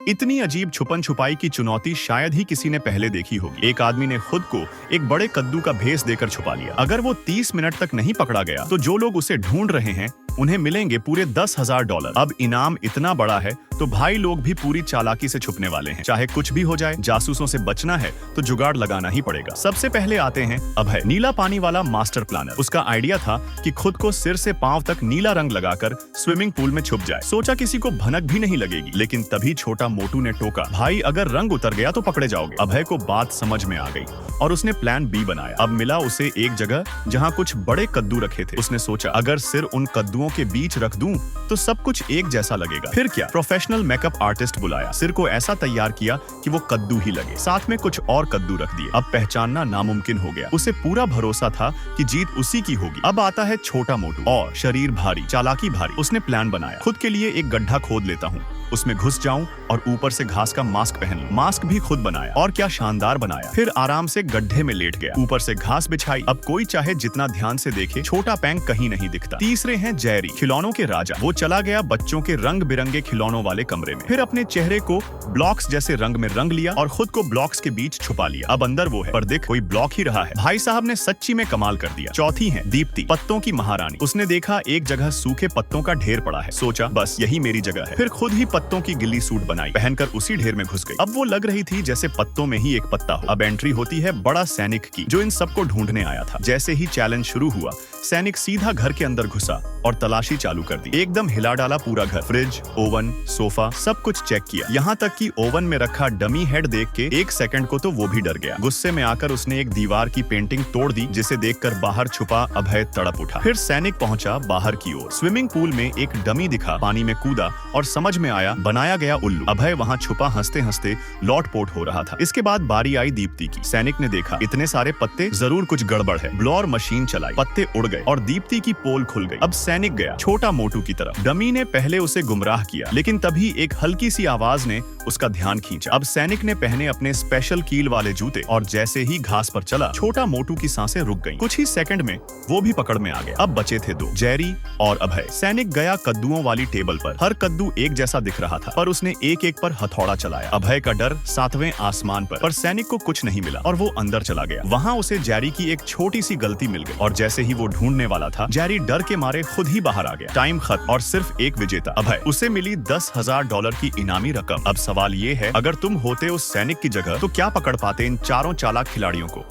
इतनी अजीब छुपन छुपाई की चुनौती शायद ही किसी ने पहले देखी होगी। एक आदमी ने खुद को एक बड़े कद्दू का भेस देकर छुपा लिया। अगर वो 30 मिनट तक नहीं पकड़ा गया तो जो लोग उसे ढूंढ रहे हैं उन्हें मिलेंगे पूरे $10,000। अब इनाम इतना बड़ा है तो भाई लोग भी पूरी चालाकी से छुपने वाले हैं। चाहे कुछ भी हो जाए, जासूसों से बचना है तो जुगाड़ लगाना ही पड़ेगा। सबसे पहले आते हैं अभय, नीला पानी वाला मास्टर प्लानर। उसका आइडिया था कि खुद को सिर से पांव तक नीला रंग लगाकर स्विमिंग पूल में छुप जाए। सोचा किसी को भनक भी नहीं लगेगी, लेकिन तभी छोटा मोटू ने टोका, भाई अगर रंग उतर गया तो पकड़े जाओगे। अभय को बात समझ में आ गई और उसने प्लान बी बनाया। अब मिला उसे एक जगह जहाँ कुछ बड़े कद्दू रखे थे। उसने सोचा अगर सिर उन कद्दुओं के बीच रख दूं तो सब कुछ एक जैसा लगेगा। फिर क्या, प्रोफेशनल मेकअप आर्टिस्ट बुलाया, सिर को ऐसा तैयार किया कि वो कद्दू ही लगे। साथ में कुछ और कद्दू रख दिए। अब पहचानना नामुमकिन हो गया। उसे पूरा भरोसा था कि जीत उसी की होगी। अब आता है छोटा मोटू, और शरीर भारी, चालाकी भारी। उसने प्लान बनाया, खुद के लिए एक गड्ढा खोद लेता हूँ, उसमें घुस जाऊं और ऊपर से घास का मास्क पहन लूं। मास्क भी खुद बनाया, और क्या शानदार बनाया। फिर आराम से गड्ढे में लेट गया, ऊपर से घास बिछाई। अब कोई चाहे जितना ध्यान से देखे, छोटा पैंक कहीं नहीं दिखता। तीसरे हैं जेरी, खिलौनों के राजा। वो चला गया बच्चों के रंग बिरंगे खिलौनों वाले कमरे में। फिर अपने चेहरे को ब्लॉक्स जैसे रंग में रंग लिया और खुद को ब्लॉक्स के बीच छुपा लिया। अब अंदर वो है, पर देख कोई ब्लॉक ही रहा है। भाई साहब ने सच्ची में कमाल कर दिया। चौथी है दीप्ति, पत्तों की महारानी। उसने देखा एक जगह सूखे पत्तों का ढेर पड़ा है, सोचा बस यही मेरी जगह है। फिर खुद ही पत्तों की गिल्ली सूट बनाई, पहनकर उसी ढेर में घुस गई। अब वो लग रही थी जैसे पत्तों में ही एक पत्ता हो। अब एंट्री होती है बड़ा सैनिक की, जो इन सबको ढूंढने आया था। जैसे ही चैलेंज शुरू हुआ, सैनिक सीधा घर के अंदर घुसा और तलाशी चालू कर दी। एकदम हिला डाला पूरा घर, फ्रिज, ओवन, सोफा, सब कुछ चेक किया। यहाँ तक कि ओवन में रखा डमी हेड देख के एक सेकंड को तो वो भी डर गया। गुस्से में आकर उसने एक दीवार की पेंटिंग तोड़ दी, जिसे देखकर बाहर छुपा अभय तड़प उठा। फिर सैनिक पहुंचा बाहर की ओर। स्विमिंग पूल में एक डमी दिखा, पानी में कूदा और समझ में आया बनाया गया उल्लू। अभय वहाँ छुपा हंसते हंसते लौटपोट हो रहा था। इसके बाद बारी आई दीप्ति की। सैनिक ने देखा इतने सारे पत्ते, जरूर कुछ गड़बड़ है। ब्लोअर मशीन चलाई, पत्ते उड़ गए और दीप्ति की पोल खुल गई। अब सैनिक गया छोटा मोटू की तरफ। डमी ने पहले उसे गुमराह किया, लेकिन तभी एक हल्की सी आवाज ने उसका ध्यान खींचा। अब सैनिक ने पहने अपने स्पेशल कील वाले जूते और जैसे ही घास पर चला, छोटा मोटू की सांसें रुक गईं। कुछ ही सेकंड में वो भी पकड़ में आ गया। अब बचे थे दो, जेरी और अभय। सैनिक गया कद्दुओं वाली टेबल पर। हर कद्दू एक जैसा दिख रहा था, पर उसने एक एक पर हथौड़ा चलाया। अभय का डर 7वें आसमान पर सैनिक को कुछ नहीं मिला और वो अंदर चला गया। वहाँ उसे जेरी की एक छोटी सी गलती मिल गई और जैसे ही वो ढूंढने वाला था, जेरी डर के मारे खुद ही बाहर आ गया। टाइम खत्म और सिर्फ एक विजेता, अभय। उसे मिली $10,000 की इनामी रकम। अब सवाल ये है, अगर तुम होते उस सैनिक की जगह तो क्या पकड़ पाते इन चारों चालाक खिलाड़ियों को?